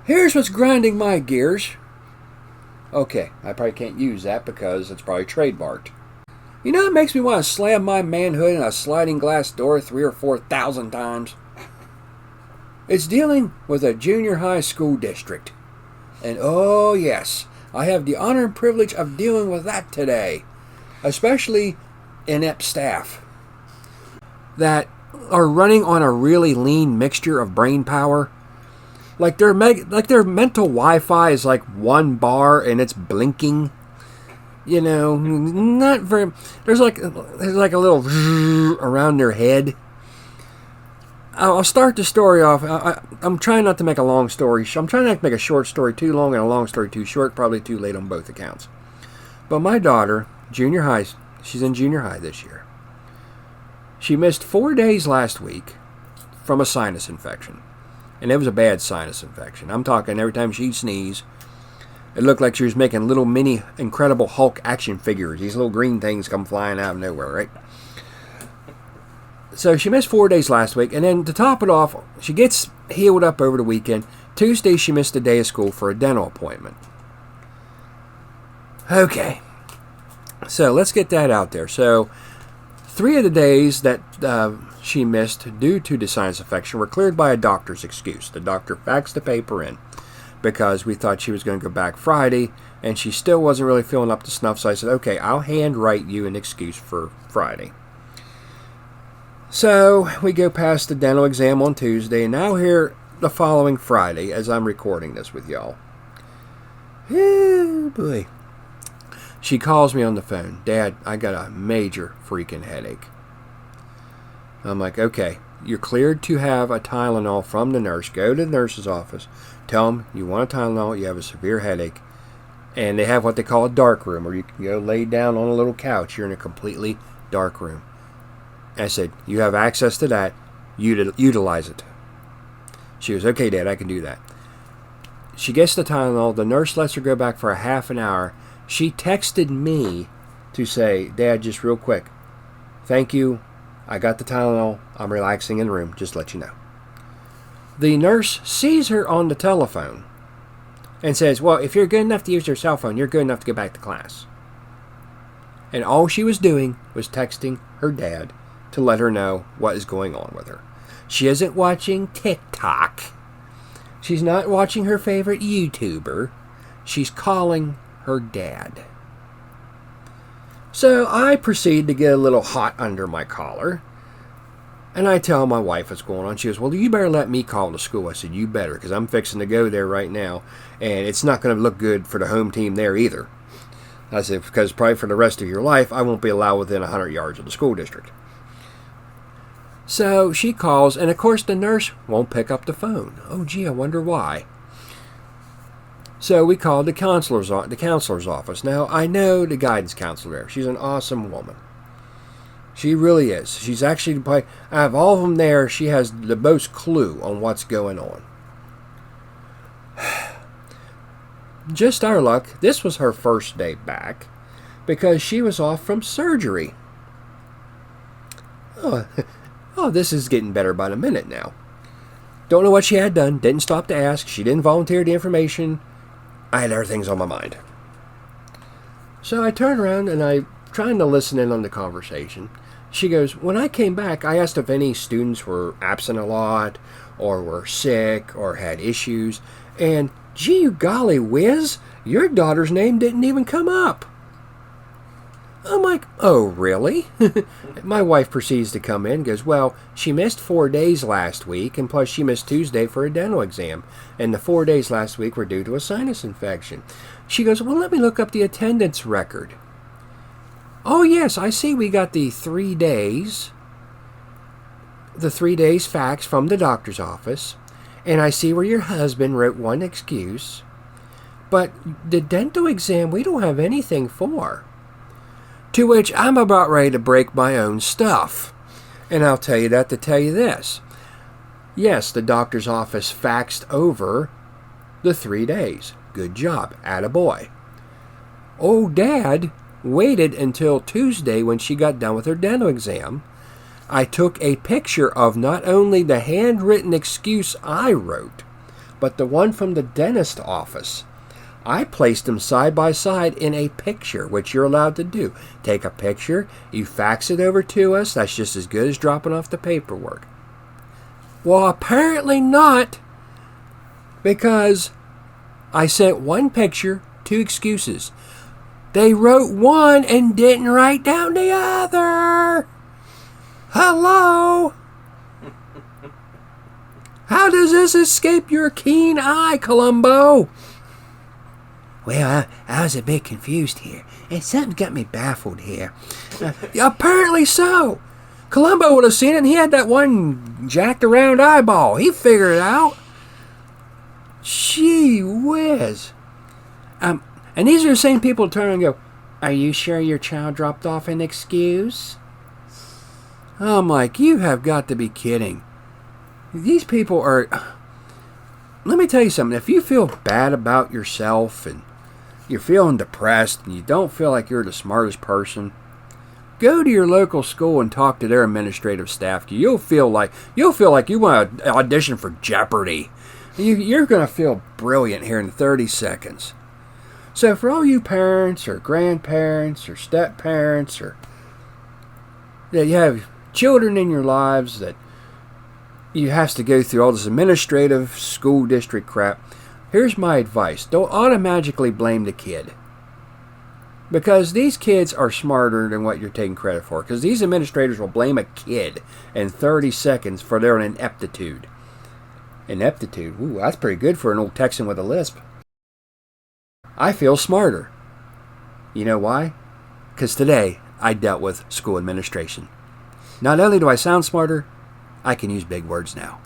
Here's what's grinding my gears. Okay, I probably can't use that because it's probably trademarked. You know, it makes me want to slam my manhood in a sliding glass door 3,000 or 4,000 times. It's dealing with a junior high school district. And oh yes, I have the honor and privilege of dealing with that today. Especially inept staff that are running on a really lean mixture of brain power. Like their mental Wi-Fi is like 1 bar and it's blinking. You know, not very. There's like a little around their head. I'll start the story off. I'm trying not to make a long story. I'm trying not to make a short story too long and a long story too short. Probably too late on both accounts. But my daughter, junior high, she's in junior high this year. She missed 4 days last week from a sinus infection. And it was a bad sinus infection. I'm talking every time she'd sneeze, it looked like she was making little mini Incredible Hulk action figures. These little green things come flying out of nowhere, right? So she missed 4 days last week, and then to top it off, she gets healed up over the weekend. Tuesday, she missed a day of school for a dental appointment. Okay, so let's get that out there. So 3 of the days that she missed due to the sinus infection were cleared by a doctor's excuse. The doctor faxed the paper in because we thought she was going to go back Friday, and she still wasn't really feeling up to snuff, so I said, okay, I'll handwrite you an excuse for Friday. So we go past the dental exam on Tuesday, and now here the following Friday as I'm recording this with y'all. Oh boy. She calls me on the phone. Dad, I got a major freaking headache. I'm like, okay, you're cleared to have a Tylenol from the nurse. Go to the nurse's office. Tell them you want a Tylenol, you have a severe headache. And they have what they call a dark room, where you can go lay down on a little couch. You're in a completely dark room. I said, you have access to that. Utilize it. She goes, okay, Dad, I can do that. She gets the Tylenol. The nurse lets her go back for a half an hour. She texted me to say, Dad, just real quick, thank you. I got the Tylenol. I'm relaxing in the room. Just to let you know. The nurse sees her on the telephone and says, well, if you're good enough to use your cell phone, you're good enough to go back to class. And all she was doing was texting her dad to let her know what is going on with her. She isn't watching TikTok. She's not watching her favorite YouTuber. She's calling her dad. So I proceed to get a little hot under my collar. And I tell my wife what's going on. She goes, well, you better let me call the school. I said, you better, because I'm fixing to go there right now. And it's not going to look good for the home team there either. I said, because probably for the rest of your life, I won't be allowed within 100 yards of the school district. So she calls, and of course the nurse won't pick up the phone. Oh, gee, I wonder why. So we called the counselor's office. Now, I know the guidance counselor there. She's an awesome woman. She really is. She's actually, out of all of them there, she has the most clue on what's going on. Just our luck, this was her first day back because she was off from surgery. Oh, this is getting better by the minute now. Don't know what she had done. Didn't stop to ask. She didn't volunteer the information. I had other things on my mind. So I turned around and I'm trying to listen in on the conversation. She goes, when I came back, I asked if any students were absent a lot or were sick or had issues. And gee, golly whiz, your daughter's name didn't even come up. I'm like, oh, really? My wife proceeds to come in and goes, well, she missed 4 days last week, and plus she missed Tuesday for a dental exam. And the 4 days last week were due to a sinus infection. She goes, well, let me look up the attendance record. Oh, yes, I see we got the 3 days. The 3 days fax from the doctor's office. And I see where your husband wrote one excuse. But the dental exam, we don't have anything for. To which I'm about ready to break my own stuff. And I'll tell you that to tell you this. Yes, the doctor's office faxed over the 3 days. Good job. Attaboy. Oh, Dad waited until Tuesday when she got done with her dental exam. I took a picture of not only the handwritten excuse I wrote, but the one from the dentist office. I placed them side by side in a picture, which you're allowed to do. Take a picture, you fax it over to us. That's just as good as dropping off the paperwork. Well, apparently not, because I sent one picture, 2 excuses. They wrote one and didn't write down the other. Hello? How does this escape your keen eye, Columbo? Well, I was a bit confused here, and something got me baffled here. Apparently so. Columbo would have seen it, and he had that one jacked around eyeball. He figured it out. Gee whiz. And these are the same people who turn and go, "Are you sure your child dropped off an excuse?" I'm like, you have got to be kidding. These people are... Let me tell you something. If you feel bad about yourself and you're feeling depressed and you don't feel like you're the smartest person, go to your local school and talk to their administrative staff. You'll feel like you want to audition for Jeopardy. You're going to feel brilliant here in 30 seconds. So for all you parents or grandparents or step-parents or that you have children in your lives that you have to go through all this administrative school district crap, here's my advice. Don't automatically blame the kid. Because these kids are smarter than what you're taking credit for. Because these administrators will blame a kid in 30 seconds for their ineptitude. Ineptitude? Ooh, that's pretty good for an old Texan with a lisp. I feel smarter. You know why? Because today I dealt with school administration. Not only do I sound smarter, I can use big words now.